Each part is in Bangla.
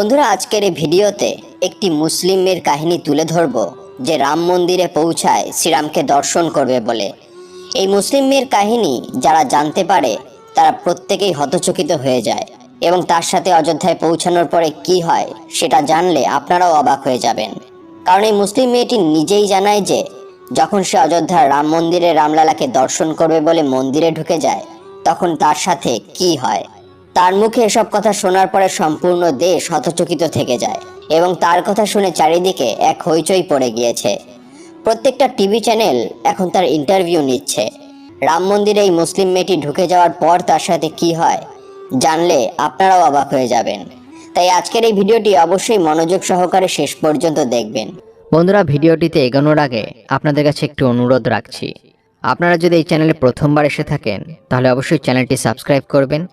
বন্ধুরা, আজকের এই ভিডিওতে একটি মুসলিম মেয়ের কাহিনী তুলে ধরব যে রাম মন্দিরে পৌঁছায় শ্রীরামকে দর্শন করবে বলে। এই মুসলিম মেয়ের কাহিনী যারা জানতে পারে তারা প্রত্যেকেই হতচকিত হয়ে যায়, এবং তার সাথে অযোধ্যায় পৌঁছানোর পরে কি হয় সেটা জানলে আপনারাও অবাক হয়ে যাবেন। কারণ এই মুসলিম মেয়েটি নিজেই জানায় যে যখন সে অযোধ্যার রাম মন্দিরে রামলালাকে দর্শন করবে বলে মন্দিরে ঢুকে যায়, তখন তার সাথে কি হয়। তার মুখে এসব কথা শোনার পরে সম্পূর্ণ দেশ হতচকিত থেকে যায়, এবং তার কথা শুনে চারিদিকে এক হইচই পড়ে গিয়েছে। প্রত্যেকটা টিভি চ্যানেল এখন তার ইন্টারভিউ নিচ্ছে। রাম মন্দিরে এই মুসলিম মেয়েটি ঢুকে যাওয়ার পর তার সাথে কি হয় জানলে আপনারাও অবাক হয়ে যাবেন। তাই আজকের এই ভিডিওটি অবশ্যই মনোযোগ সহকারে শেষ পর্যন্ত দেখবেন। বন্ধুরা, ভিডিওটিতে এগোনোর আগে আপনাদের কাছে একটু অনুরোধ রাখছি। আপনারা যদি এই চ্যানেলে প্রথমবার এসে থাকেন তাহলে অবশ্যই চ্যানেলটি সাবস্ক্রাইব করবেন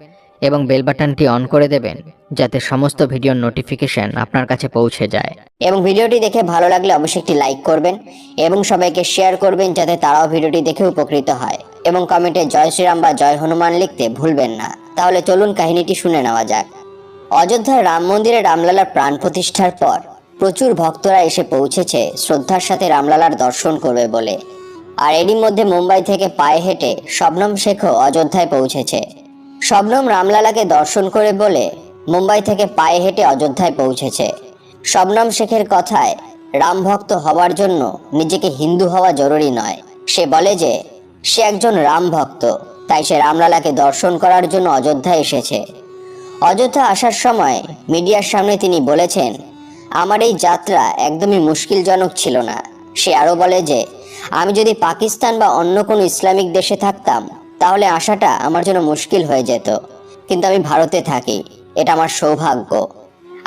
এবং বেল বাটনটি অন করে দেবেন, যাতে সমস্ত ভিডিওর নোটিফিকেশন আপনার কাছে পৌঁছে যায়। এবং ভিডিওটি দেখে ভালো লাগলে অবশ্যই একটি লাইক করবেন এবং সবাইকে শেয়ার করবেন, যাতে তারাও ভিডিওটি দেখে উপকৃত হয়। এবং কমেন্টে জয় শ্রীরাম বা জয় হনুমান লিখতে ভুলবেন না। তাহলে চলুন কাহিনীটি শুনে নেওয়া যাক। অযোধ্যার রাম মন্দিরে রামলালার প্রাণ প্রতিষ্ঠার পর প্রচুর ভক্তরা এসে পৌঁছেছে শ্রদ্ধার সাথে রামলালার দর্শন করবে বলে। আর এরই মধ্যে মুম্বাই থেকে পায়ে হেঁটে শবনম শেখও অযোধ্যায় পৌঁছেছে। শবনম রামলালাকে দর্শন করে বলে মুম্বাই থেকে পায়ে হেঁটে অযোধ্যায় পৌঁছেছে। শবনম শেখের কথায় রাম ভক্ত হওয়ার জন্য নিজেকে হিন্দু হওয়া জরুরি নয়। সে বলে যে সে একজন রাম ভক্ত, তাই সে রামলালাকে দর্শন করার জন্য অযোধ্যায় এসেছে। অযোধ্যা আসার সময় মিডিয়ার সামনে তিনি বলেছেন, আমার এই যাত্রা একদমই মুশকিলজনক ছিল না। সে আরো বলে যে আমি যদি পাকিস্তান বা অন্য কোনো ইসলামিক দেশে থাকতাম তাহলে আসাটা আমার জন্য মুশকিল হয়ে যেত, কিন্তু আমি ভারতে থাকি, এটা আমার সৌভাগ্য।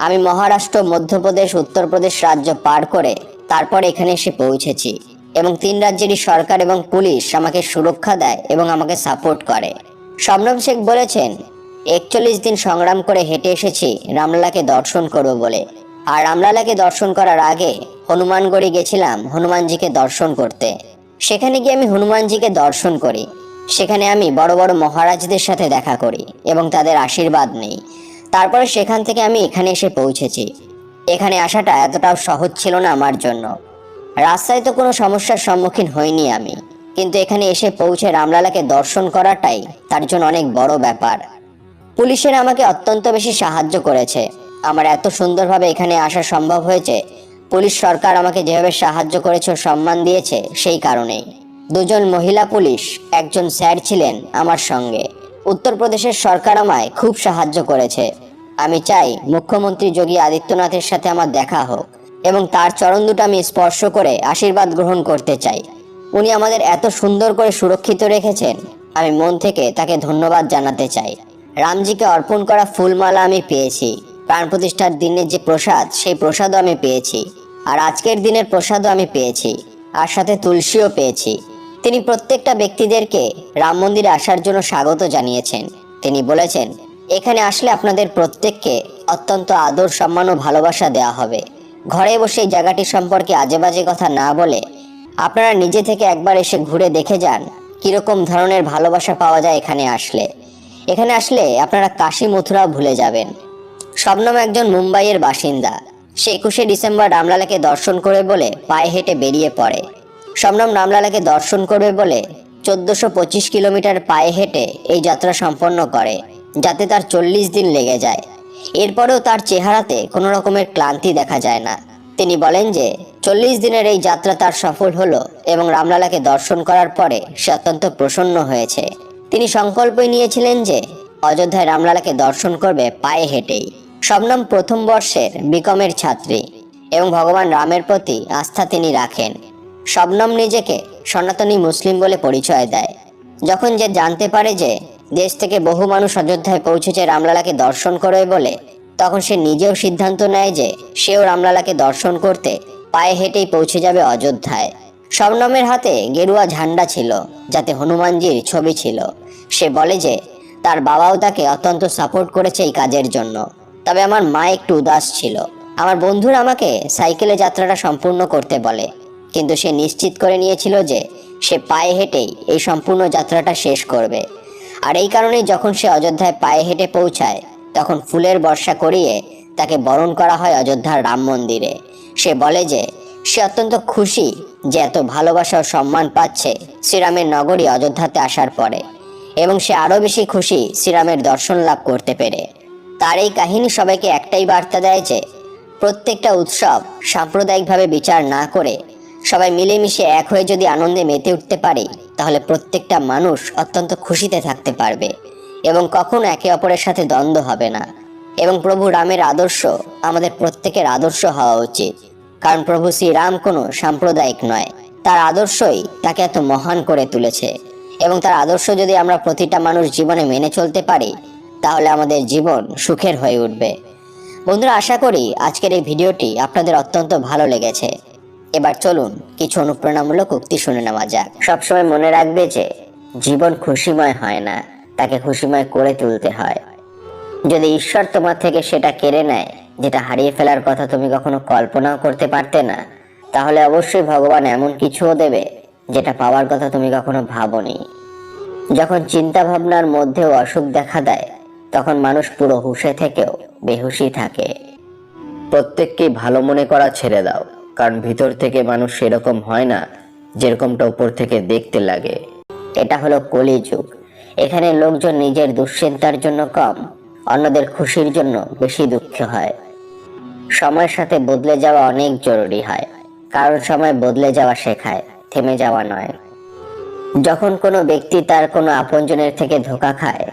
আমি মহারাষ্ট্র, মধ্যপ্রদেশ, উত্তরপ্রদেশ রাজ্য পার করে তারপর এখানে এসে পৌঁছেছি, এবং 3 রাজ্যেরই সরকার এবং পুলিশ আমাকে সুরক্ষা দেয় এবং আমাকে সাপোর্ট করে। শবনম শেখ বলেছেন, 41 দিন সংগ্রাম করে হেঁটে এসেছি রামলালাকে দর্শন করব বলে। আর রামলালাকে দর্শন করার আগে হনুমানগড়ি গেছিলাম হনুমানজিকে দর্শন করতে। সেখানে গিয়ে আমি হনুমানজিকে দর্শন করি। সেখানে আমি বড় বড় মহারাজদের সাথে দেখা করি এবং তাদের আশীর্বাদ নিই। তারপরে সেখান থেকে আমি এখানে এসে পৌঁছেছি। এখানে আসাটা এতটাও সহজ ছিল না আমার জন্য। রাস্তায় তো কোনো সমস্যার সম্মুখীন হইনি আমি, কিন্তু এখানে এসে পৌঁছে রামলালাকে দর্শন করাটাই তার জন্য অনেক বড় ব্যাপার। পুলিশের আমাকে অত্যন্ত বেশি সাহায্য করেছে। আমার এত সুন্দরভাবে এখানে আসা সম্ভব হয়েছে পুলিশ সরকার আমাকে যেভাবে সাহায্য করেছে ও সম্মান দিয়েছে সেই কারণেই। 2 জন মহিলা পুলিশ, একজন স্যার ছিলেন আমার সঙ্গে। উত্তরপ্রদেশের সরকার আমায় খুব সাহায্য করেছে। আমি চাই মুখ্যমন্ত্রী যোগী আদিত্যনাথের সাথে আমার দেখা হোক এবং তার চরণ দুটো আমি স্পর্শ করে আশীর্বাদ গ্রহণ করতে চাই। উনি আমাদের এত সুন্দর করে সুরক্ষিত রেখেছেন, আমি মন থেকে তাকে ধন্যবাদ জানাতে চাই। রামজিকে অর্পণ করা ফুলমালা আমি পেয়েছি, প্রাণ প্রতিষ্ঠার দিনের যে প্রসাদ সেই প্রসাদও আমি পেয়েছি, আর আজকের দিনের প্রসাদও আমি পেয়েছি, আর সাথে তুলসীও পেয়েছি। তিনি প্রত্যেকটা ব্যক্তিদেরকে রাম মন্দিরে আসার জন্য স্বাগত জানিয়েছেন। তিনি বলেছেন, এখানে আসলে আপনাদের প্রত্যেককে অত্যন্ত আদর, সম্মান ও ভালোবাসা দেওয়া হবে। ঘরে বসে এই জায়গাটি সম্পর্কে আজেবাজে কথা না বলে আপনারা নিজে থেকে একবার এসে ঘুরে দেখে যান কিরকম ধরনের ভালোবাসা পাওয়া যায় এখানে আসলে। এখানে আসলে আপনারা কাশী মথুরাও ভুলে যাবেন। শবনম একজন মুম্বাইয়ের বাসিন্দা। সে 21শে ডিসেম্বর রামলালাকে দর্শন করে বলে পায়ে হেঁটে বেরিয়ে পড়ে। শবনম রামলালাকে দর্শন করবে বলে 1425 কিলোমিটার পায়ে হেঁটে এই যাত্রা সম্পন্ন করে, যাতে তার 40 দিন লেগে যায়। এরপরেও তার চেহারাতে কোনো রকমের ক্লান্তি দেখা যায় না। তিনি বলেন যে 40 দিনের এই যাত্রা তার সফল হলো এবং রামলালাকে দর্শন করার পরে সে অত্যন্ত প্রসন্ন হয়েছে। তিনি সংকল্পই নিয়েছিলেন যে অযোধ্যায় রামলালাকে দর্শন করবে পায়ে হেঁটেই। শবনম প্রথম বর্ষের বিকমের ছাত্রী এবং ভগবান রামের প্রতি আস্থা তিনি রাখেন। শবনম নিজেকে সনাতনী মুসলিম বলে পরিচয় দেয়। যখন যে জানতে পারে যে দেশ থেকে বহু মানুষ অযোধ্যায় পৌঁছেছে রামলালাকে দর্শন করবে বলে, তখন সে নিজেও সিদ্ধান্ত নেয় যে সেও রামলালাকে দর্শন করতে পায়ে হেঁটেই পৌঁছে যাবে অযোধ্যায়। শবনমের হাতে গেরুয়া ঝান্ডা ছিল, যাতে হনুমানজির ছবি ছিল। সে বলে যে তার বাবাও তাকে অত্যন্ত সাপোর্ট করেছে এই কাজের জন্য, তবে আমার মা একটু উদাস ছিল। আমার বন্ধুরা আমাকে সাইকেলে যাত্রাটা সম্পূর্ণ করতে বলে, কিন্তু সে নিশ্চিত করে নিয়েছিল যে সে পায়ে হেঁটেই এই সম্পূর্ণ যাত্রাটা শেষ করবে। আর এই কারণেই যখন সে অযোধ্যায় পায়ে হেঁটে পৌঁছায় তখন ফুলের বর্ষা করিয়ে তাকে বরণ করা হয় অযোধ্যার রাম মন্দিরে। সে বলে যে সে অত্যন্ত খুশি যে এত ভালোবাসা ও সম্মান পাচ্ছে শ্রীরামের নগরী অযোধ্যাতে আসার পরে, এবং সে আরো বেশি খুশি শ্রীরামের দর্শন লাভ করতে পেরে। তার এই কাহিনী সবাইকে একটাই বার্তা দেয় যে প্রত্যেকটা উৎসব সাম্প্রদায়িকভাবে বিচার না করে সবাই মিলেমিশে এক হয়ে যদি আনন্দে মেতে উঠতে পারে, তাহলে প্রত্যেকটা মানুষ অত্যন্ত খুশিতে থাকতে পারবে এবং কখনো একে অপরের সাথে দ্বন্দ্ব হবে না। এবং প্রভু রামের আদর্শ আমাদের প্রত্যেকের আদর্শ হওয়া উচিত, কারণ প্রভু শ্রীরাম কোনো সাম্প্রদায়িক নয়। তার আদর্শই তাকে এত মহান করে তুলেছে, এবং তার আদর্শ যদি আমরা প্রতিটা মানুষ জীবনে মেনে চলতে পারি, তাহলে আমাদের জীবন সুখের হয়ে উঠবে। বন্ধুরা, আশা করি আজকের এই ভিডিওটি আপনাদের অত্যন্ত ভালো লেগেছে। এবার চলুন কিছু অনুপ্রেরণামূলক উক্তি শুনে নেওয়া যাক। সবসময় মনে রাখবে যে জীবন খুশিময় হয় না, তাকে খুশিময় করে তুলতে হয়। যদি ঈশ্বর তোমার থেকে সেটা কেড়ে নেয় যেটা হারিয়ে ফেলার কথা তুমি কখনো কল্পনাও করতে পারতে না, তাহলে অবশ্যই ভগবান এমন কিছুও দেবে যেটা পাওয়ার কথা তুমি কখনো ভাবোনি। যখন চিন্তা ভাবনার মধ্যেও অসুখ দেখা দেয়, তখন মানুষ পুরো হুঁশে থেকেও বেহুশই থাকে। প্রত্যেককেই ভালো মনে করা ছেড়ে দাও, কারণ ভিতর থেকে মানুষ সেরকম হয় না যেরকমটা উপর থেকে দেখতে লাগে। এটা হলো কলিযুগ। এখানে লোকজন নিজের দুশ্চিন্তার জন্য কম, অন্যদের খুশির জন্য বেশি দুঃখ হয়। সময়ের সাথে বদলে যাওয়া অনেক জরুরি হয়, কারণ সময় বদলে যাওয়া শেখায়, থেমে যাওয়া নয়। যখন কোনো ব্যক্তি তার কোনো আপনজনের থেকে ধোঁকা খায়,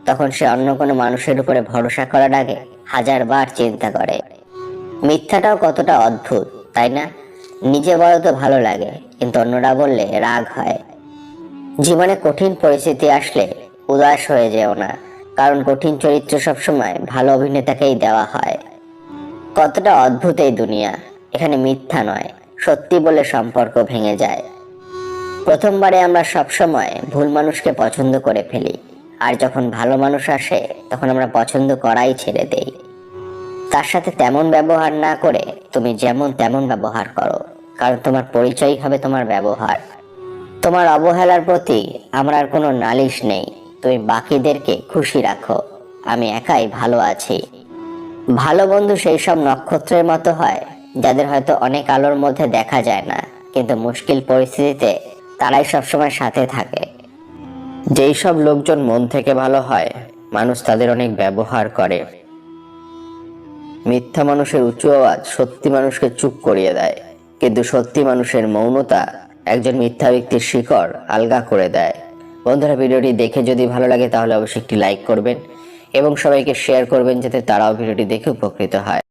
তখন সে অন্য কোনো মানুষের উপরে ভরসা করার আগে 1000 বার চিন্তা করে। মিথ্যাটাও কতটা অদ্ভুত, তাই না? নিজে বলো তো ভালো লাগে, কিন্তু অন্যরা বললে রাগ হয়। জীবনে কঠিন পরিস্থিতি আসলে উদাস হয়ে যেও না, কারণ কঠিন চরিত্র সবসময় ভালো অভিনেতাকেই দেওয়া হয়। কতটা অদ্ভুত এই দুনিয়া, এখানে মিথ্যা নয়, সত্যি বলে সম্পর্ক ভেঙে যায়। প্রথমবারে আমরা সবসময় ভুল মানুষকে পছন্দ করে ফেলি, আর যখন ভালো মানুষ আসে তখন আমরা পছন্দ করাই ছেড়ে দেই। তার সাথে তেমন ব্যবহার না করে তুমি যেমন তেমন ব্যবহার করো, কারণ তোমার পরিচয় হবে তোমার ব্যবহার। তোমার অবহেলার প্রতি আমার আর কোনো নালিশ নেই, তুমি বাকিদেরকে খুশি রাখো, আমি একাই ভালো আছি। ভালো বন্ধু সেই সব নক্ষত্রের মতো হয় যাদের হয়তো অনেক আলোর মধ্যে দেখা যায় না, কিন্তু মুশকিল পরিস্থিতিতে তারাই সবসময় সাথে থাকে। যেই সব লোকজন মন থেকে ভালো হয়, মানুষ তাদের অনেক ব্যবহার করে। মিথ্যা মানুষের উঁচু আওয়াজ সত্যি মানুষকে চুপ করিয়ে দেয়, কিন্তু সত্যি মানুষের মৌনতা একজন মিথ্যা ব্যক্তির শিকড় আলগা করে দেয়। বন্ধুরা, ভিডিওটি দেখে যদি ভালো লাগে তাহলে অবশ্যই একটি লাইক করবেন এবং সবাইকে শেয়ার করবেন, যাতে তারাও ভিডিওটি দেখে উপকৃত হয়।